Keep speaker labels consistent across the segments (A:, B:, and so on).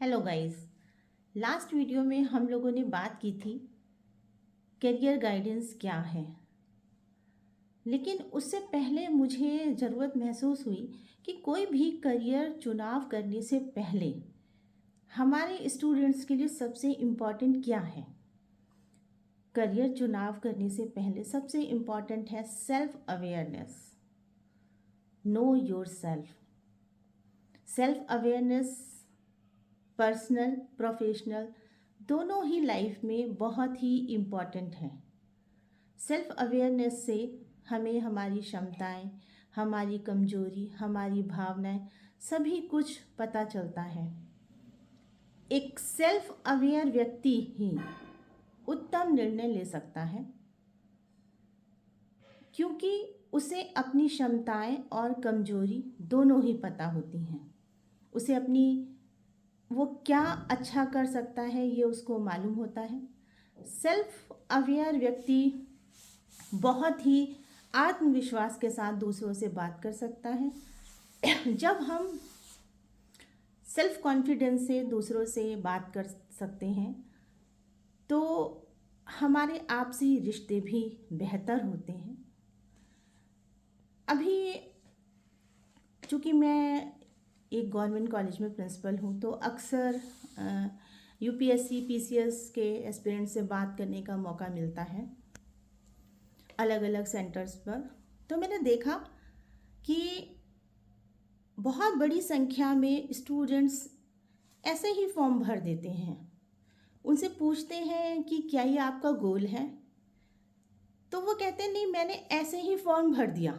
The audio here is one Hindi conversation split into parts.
A: Hello guys. लास्ट वीडियो में हम लोगों ने बात की थी करियर गाइडेंस क्या है। लेकिन उससे पहले मुझे ज़रूरत महसूस हुई कि कोई भी करियर चुनाव करने से पहले हमारे स्टूडेंट्स के लिए सबसे इम्पॉर्टेंट क्या है। करियर चुनाव करने से पहले सबसे इम्पॉर्टेंट है self awareness. Know your self awareness personal professional दोनों ही लाइफ में बहुत ही इम्पॉर्टेंट है। सेल्फ अवेयरनेस से हमें हमारी क्षमताएं, हमारी कमजोरी, हमारी भावनाएं सभी कुछ पता चलता है। एक सेल्फ अवेयर व्यक्ति ही उत्तम निर्णय ले सकता है, क्योंकि उसे अपनी क्षमताएं और कमजोरी दोनों ही पता होती हैं। उसे अपनी वो क्या अच्छा कर सकता है ये उसको मालूम होता है। सेल्फ अवेयर व्यक्ति बहुत ही आत्मविश्वास के साथ दूसरों से बात कर सकता है। जब हम सेल्फ कॉन्फिडेंस से दूसरों से बात कर सकते हैं तो हमारे आपसी रिश्ते भी बेहतर होते हैं। अभी चूँकि मैं एक गवर्नमेंट कॉलेज में प्रिंसिपल हूँ तो अक्सर यूपीएससी पीसीएस के एस्पिरेंट से बात करने का मौका मिलता है अलग अलग सेंटर्स पर। तो मैंने देखा कि बहुत बड़ी संख्या में स्टूडेंट्स ऐसे ही फॉर्म भर देते हैं। उनसे पूछते हैं कि क्या ये आपका गोल है, तो वो कहते हैं नहीं, मैंने ऐसे ही फॉर्म भर दिया।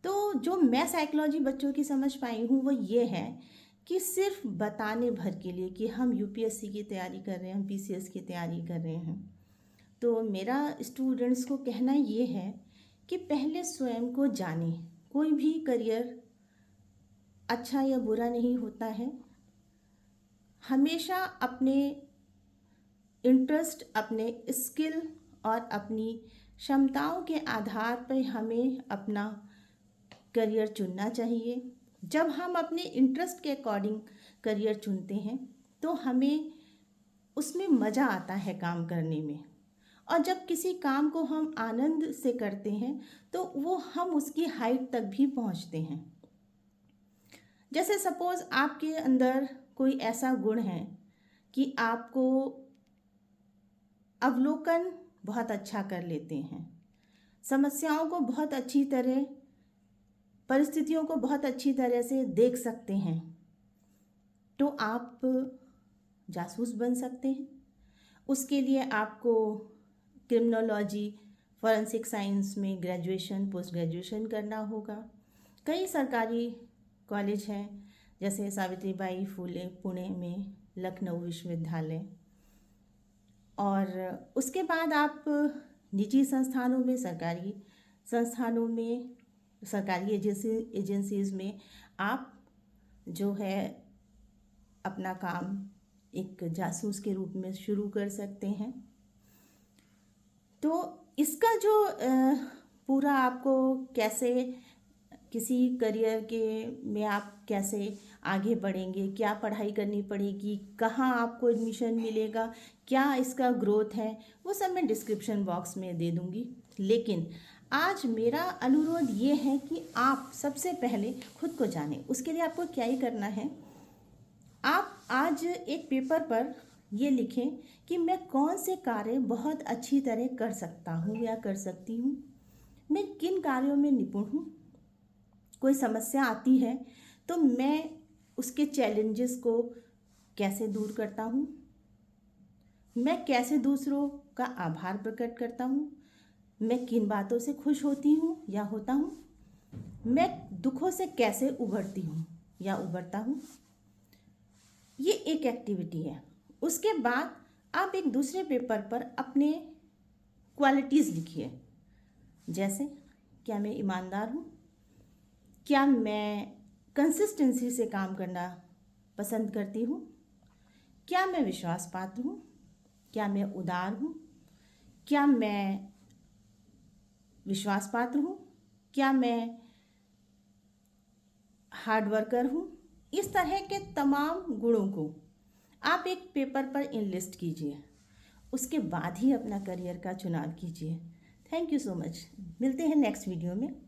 A: तो जो मैं साइकोलॉजी बच्चों की समझ पाई हूँ वो ये है कि सिर्फ बताने भर के लिए कि हम यूपीएससी की तैयारी कर रहे हैं, हम पीसीएस की तैयारी कर रहे हैं। तो मेरा स्टूडेंट्स को कहना ये है कि पहले स्वयं को जाने। कोई भी करियर अच्छा या बुरा नहीं होता है। हमेशा अपने इंटरेस्ट, अपने स्किल और अपनी क्षमताओं के आधार पर हमें अपना करियर चुनना चाहिए। जब हम अपने इंटरेस्ट के अकॉर्डिंग करियर चुनते हैं तो हमें उसमें मज़ा आता है काम करने में। और जब किसी काम को हम आनंद से करते हैं तो वो हम उसकी हाइट तक भी पहुंचते हैं। जैसे सपोज़ आपके अंदर कोई ऐसा गुण है कि आपको अवलोकन बहुत अच्छा कर लेते हैं, समस्याओं को बहुत अच्छी तरह, परिस्थितियों को बहुत अच्छी तरह से देख सकते हैं, तो आप जासूस बन सकते हैं। उसके लिए आपको क्रिमिनोलॉजी, फॉरेंसिक साइंस में ग्रेजुएशन, पोस्ट ग्रेजुएशन करना होगा। कई सरकारी कॉलेज हैं जैसे सावित्रीबाई फुले पुणे में, लखनऊ विश्वविद्यालय। और उसके बाद आप निजी संस्थानों में, सरकारी संस्थानों में, सरकारी एजेंसीज में आप जो है अपना काम एक जासूस के रूप में शुरू कर सकते हैं। तो इसका जो पूरा आपको कैसे किसी करियर के में आप कैसे आगे बढ़ेंगे, क्या पढ़ाई करनी पड़ेगी, कहाँ आपको एडमिशन मिलेगा, क्या इसका ग्रोथ है, वो सब मैं डिस्क्रिप्शन बॉक्स में दे दूँगी। लेकिन आज मेरा अनुरोध ये है कि आप सबसे पहले खुद को जानें। उसके लिए आपको क्या ही करना है, आप आज एक पेपर पर ये लिखें कि मैं कौन से कार्य बहुत अच्छी तरह कर सकता हूँ या कर सकती हूँ, मैं किन कार्यों में निपुण हूँ। कोई समस्या आती है तो मैं उसके चैलेंजेस को कैसे दूर करता हूँ, मैं कैसे दूसरों का आभार प्रकट करता हूँ, मैं किन बातों से खुश होती हूँ या होता हूँ, मैं दुखों से कैसे उभरती हूँ या उभरता हूँ। ये एक एक्टिविटी है। उसके बाद आप एक दूसरे पेपर पर अपने क्वालिटीज़ लिखिए। जैसे, क्या मैं ईमानदार हूँ, क्या मैं कंसिस्टेंसी से काम करना पसंद करती हूँ, क्या मैं विश्वास पात्र हूँ, क्या मैं उदार हूँ, क्या मैं विश्वास पात्र हूँ, क्या मैं हार्ड वर्कर हूँ। इस तरह के तमाम गुणों को आप एक पेपर पर इनलिस्ट कीजिए, उसके बाद ही अपना करियर का चुनाव कीजिए। Thank you so much. मिलते हैं नेक्स्ट वीडियो में।